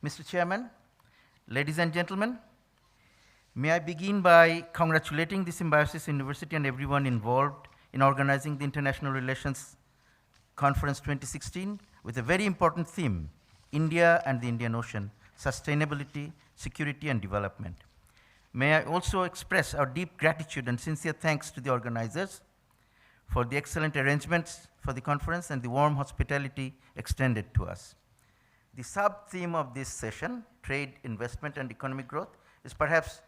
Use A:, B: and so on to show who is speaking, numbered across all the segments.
A: Mr. Chairman, ladies and gentlemen, may I begin by congratulating the Symbiosis University and everyone involved in organizing the International Relations Conference 2016 with a very important theme, India and the Indian Ocean, Sustainability, Security and Development. May I also express our deep gratitude and sincere thanks to the organizers for the excellent arrangements for the conference and the warm hospitality extended to us. The sub-theme of this session, Trade, Investment and Economic Growth, is perhaps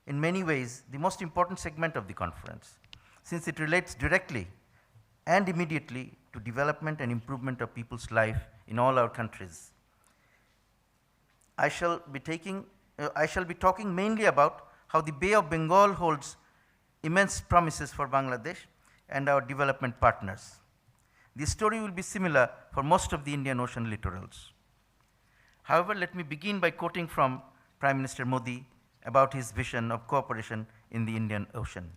A: in many ways the most important segment of the conference, since it relates directly and immediately to development and improvement of people's life in all our countries. I shall be talking mainly about how the Bay of Bengal holds immense promises for Bangladesh and our development partners. The story will be similar for most of the Indian Ocean littorals. However, let me begin by quoting from Prime Minister Modi about his vision of cooperation in the Indian Ocean.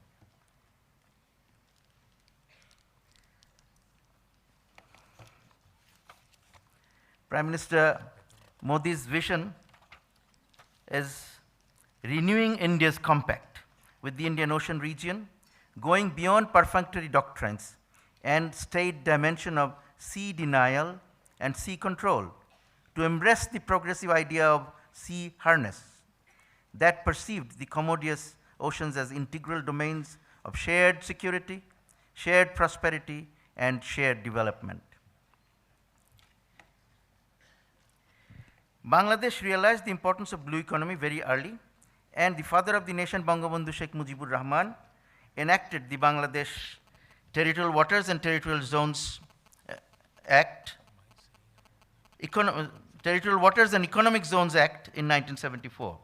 A: Prime Minister Modi's vision is renewing India's compact with the Indian Ocean region, going beyond perfunctory doctrines and staid dimension of sea denial and sea control to embrace the progressive idea of sea harness that perceived the commodious oceans as integral domains of shared security, shared prosperity, and shared development. Bangladesh realized the importance of blue economy very early, and the father of the nation, Bangabandhu Sheikh Mujibur Rahman, enacted the Bangladesh Territorial Waters and Territorial Zones Act, Territorial Waters and Economic Zones Act in 1974.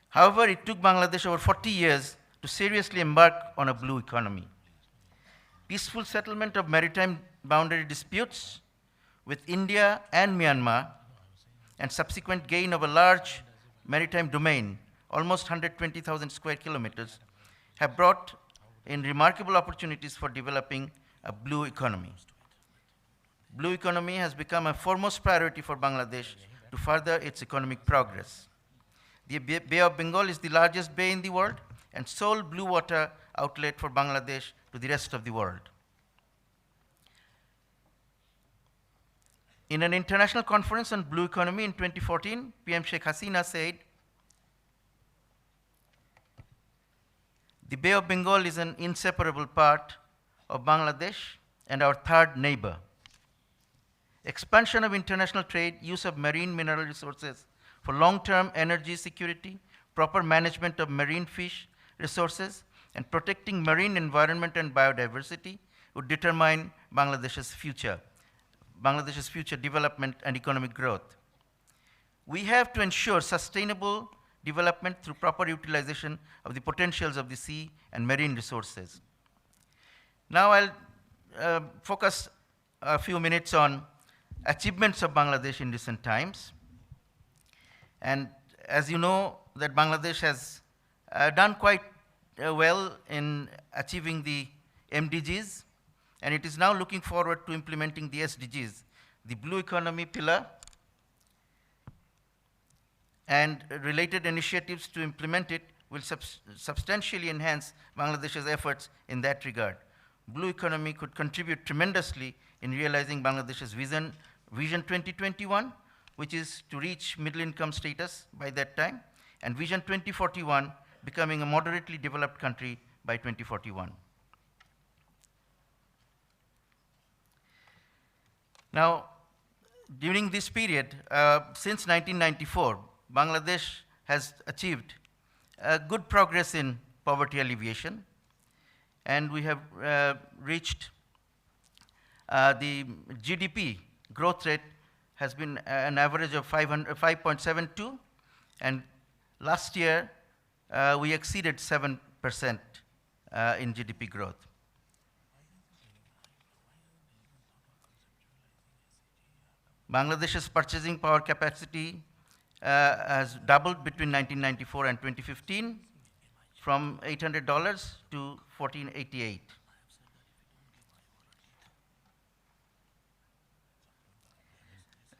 A: However, it took Bangladesh over 40 years to seriously embark on a blue economy. Peaceful settlement of maritime boundary disputes with India and Myanmar and subsequent gain of a large maritime domain, almost 120,000 square kilometers, have brought in remarkable opportunities for developing a blue economy. Blue economy has become a foremost priority for Bangladesh to further its economic progress. The Bay of Bengal is the largest bay in the world and sole blue water outlet for Bangladesh to the rest of the world. In an international conference on blue economy in 2014, PM Sheikh Hasina said, "The Bay of Bengal is an inseparable part of Bangladesh and our third neighbor. Expansion of international trade, use of marine mineral resources for long-term energy security, proper management of marine fish resources, and protecting marine environment and biodiversity would determine Bangladesh's future development and economic growth. We have to ensure sustainable development through proper utilization of the potentials of the sea and marine resources." Now I'll focus a few minutes on achievements of Bangladesh in recent times. And as you know, that Bangladesh has done quite well in achieving the MDGs, and it is now looking forward to implementing the SDGs, the blue economy pillar, and related initiatives to implement it will substantially enhance Bangladesh's efforts in that regard. Blue economy could contribute tremendously in realizing Bangladesh's Vision 2021, which is to reach middle income status by that time, and Vision 2041, becoming a moderately developed country by 2041. Now, during this period, since 1994, Bangladesh has achieved good progress in poverty alleviation, and we have reached the GDP growth rate has been an average of 5.72, and last year we exceeded 7% in GDP growth. Bangladesh's purchasing power capacity has doubled between 1994 and 2015 from $800 to $1488.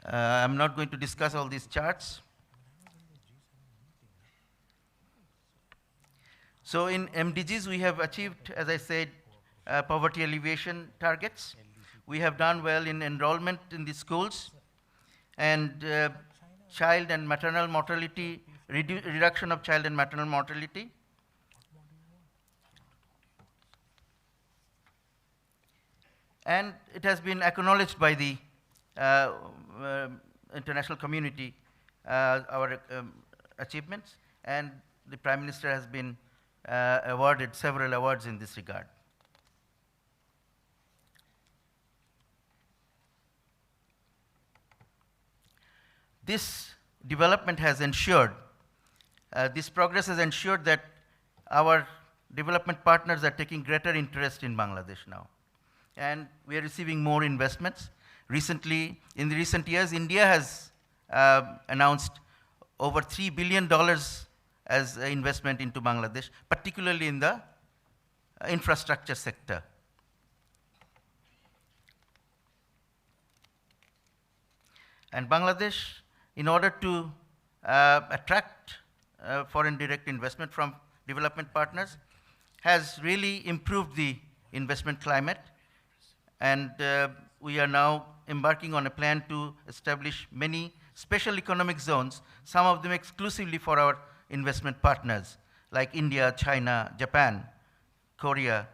A: I'm not going to discuss all these charts. So in MDGs, we have achieved, as I said, poverty alleviation targets. We have done well in enrollment in the schools, and child and maternal mortality, reduction of child and maternal mortality. And it has been acknowledged by the international community, our achievements, and the Prime Minister has been awarded several awards in this regard. This development has ensured, this progress has ensured that our development partners are taking greater interest in Bangladesh now. And we are receiving more investments. Recently, in the recent years, India has announced over $3 billion as investment into Bangladesh, particularly in the infrastructure sector. And Bangladesh, in order to attract foreign direct investment from development partners, has really improved the investment climate. And we are now embarking on a plan to establish many special economic zones, some of them exclusively for our investment partners, like India, China, Japan, Korea,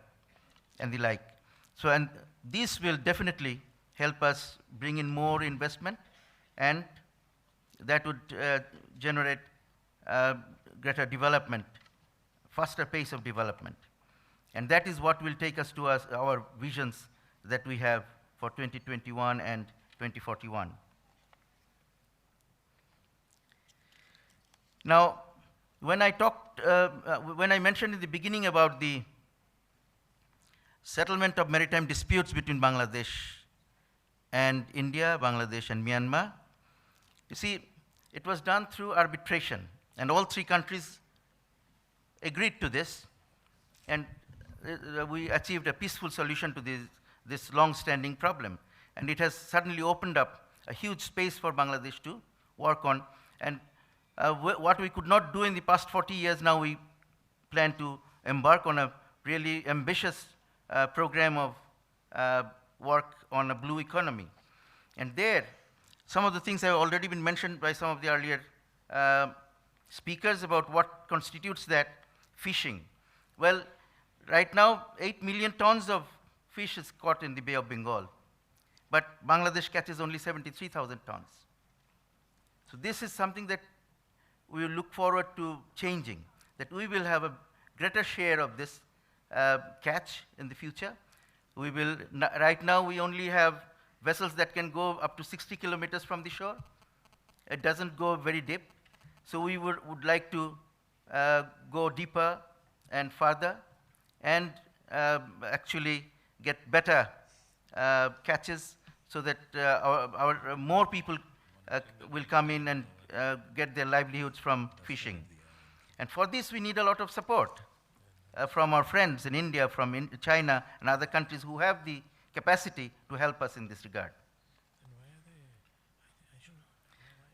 A: and the like. So, and this will definitely help us bring in more investment, and that would generate greater development, faster pace of development. And that is what will take us to our visions that we have for 2021 and 2041. Now, when I mentioned in the beginning about the settlement of maritime disputes between Bangladesh and India, Bangladesh and Myanmar, you see, it was done through arbitration, and all three countries agreed to this, and we achieved a peaceful solution to this long-standing problem. And it has suddenly opened up a huge space for Bangladesh to work on. And what we could not do in the past 40 years, now we plan to embark on a really ambitious program of work on a blue economy. And there, some of the things have already been mentioned by some of the earlier speakers about what constitutes that fishing. Well, right now, 8 million tons of fish is caught in the Bay of Bengal, but Bangladesh catches only 73,000 tons. So this is something that we will look forward to changing, that we will have a greater share of this catch in the future. We will, right now we only have vessels that can go up to 60 kilometers from the shore. It doesn't go very deep. So we would like to go deeper and further, and actually get better catches, so that our more people will come in and get their livelihoods from fishing. And for this, we need a lot of support from our friends in India, from China, and other countries who have the capacity to help us in this regard.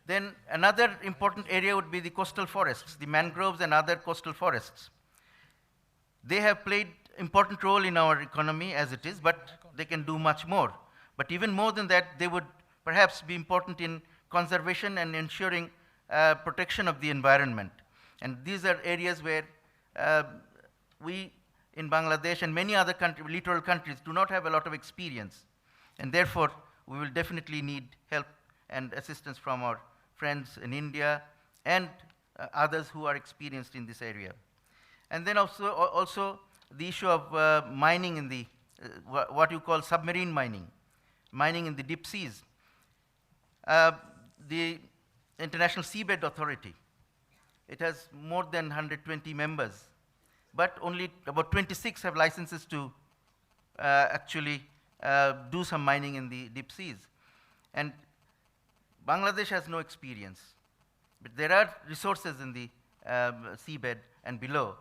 A: Then another important area would be the coastal forests, the mangroves and other coastal forests. They have played important role in our economy as it is, but they can do much more. But even more than that, they would perhaps be important in conservation and ensuring protection of the environment. And these are areas where we in Bangladesh and many other littoral countries do not have a lot of experience. And therefore, we will definitely need help and assistance from our friends in India and others who are experienced in this area. And then also the issue of mining in the, what you call submarine mining, mining in the deep seas. The International Seabed Authority, it has more than 120 members, but only about 26 have licenses to actually do some mining in the deep seas. And Bangladesh has no experience, but there are resources in the seabed and below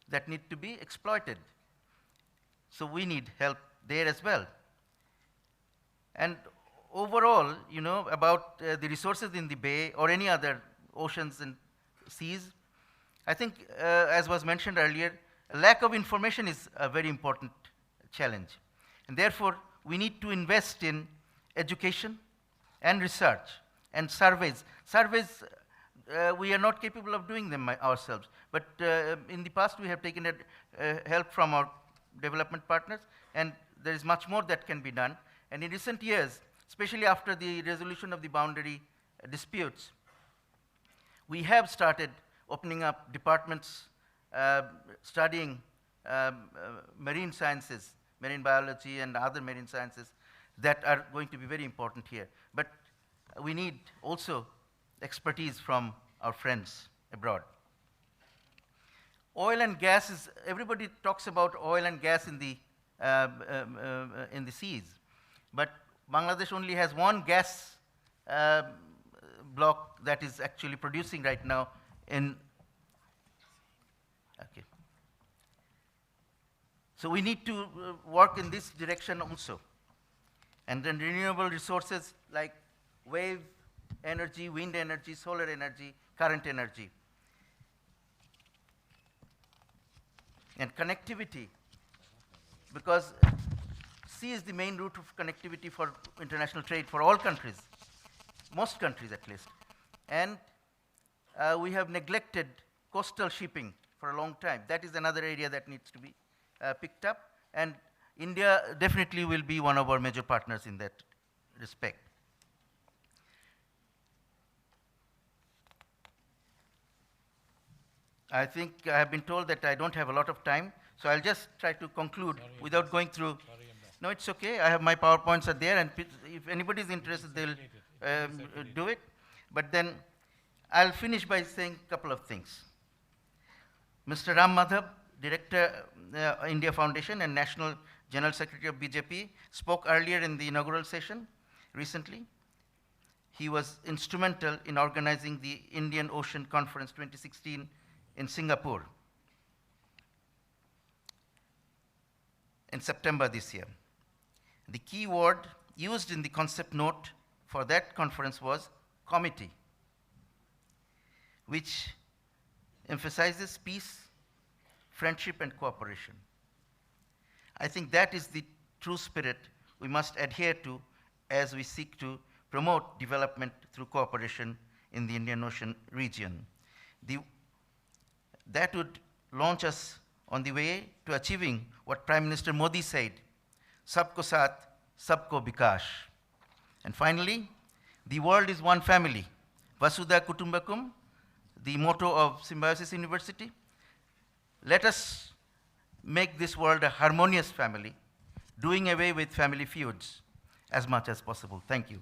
A: that need to be exploited. So we need help there as well. And overall, you know, about the resources in the bay or any other oceans and seas, I think, as was mentioned earlier, lack of information is a very important challenge. And therefore, we need to invest in education and research and surveys. Surveys, we are not capable of doing them ourselves. But in the past, we have taken help from our development partners, and there is much more that can be done. And in recent years, especially after the resolution of the boundary disputes, we have started opening up departments studying marine sciences, marine biology and other marine sciences that are going to be very important here. But we need also expertise from our friends abroad. Oil and gas is, everybody talks about oil and gas in the seas, but Bangladesh only has one gas block that is actually producing right now in, okay. So we need to work in this direction also. And then renewable resources like wave energy, wind energy, solar energy, current energy. And connectivity, because sea is the main route of connectivity for international trade for all countries, most countries at least. And we have neglected coastal shipping for a long time. That is another area that needs to be picked up. And India definitely will be one of our major partners in that respect. I think I have been told that I don't have a lot of time, so I'll just try to conclude without going through. No, it's okay. I have my PowerPoints are there, and if anybody is interested, they'll do it. But then I'll finish by saying a couple of things. Mr. Ram Madhav, Director, India Foundation and National General Secretary of BJP, spoke earlier in the inaugural session recently. He was instrumental in organizing the Indian Ocean Conference 2016 in Singapore in September this year. The key word used in the concept note for that conference was committee, which emphasizes peace, friendship, and cooperation. I think that is the true spirit we must adhere to as we seek to promote development through cooperation in the Indian Ocean region. That would launch us on the way to achieving what Prime Minister Modi said, Sabko Saath, Sabko Bikash. And finally, the world is one family. Vasudha Kutumbakum, the motto of Symbiosis University. Let us make this world a harmonious family, doing away with family feuds as much as possible. Thank you.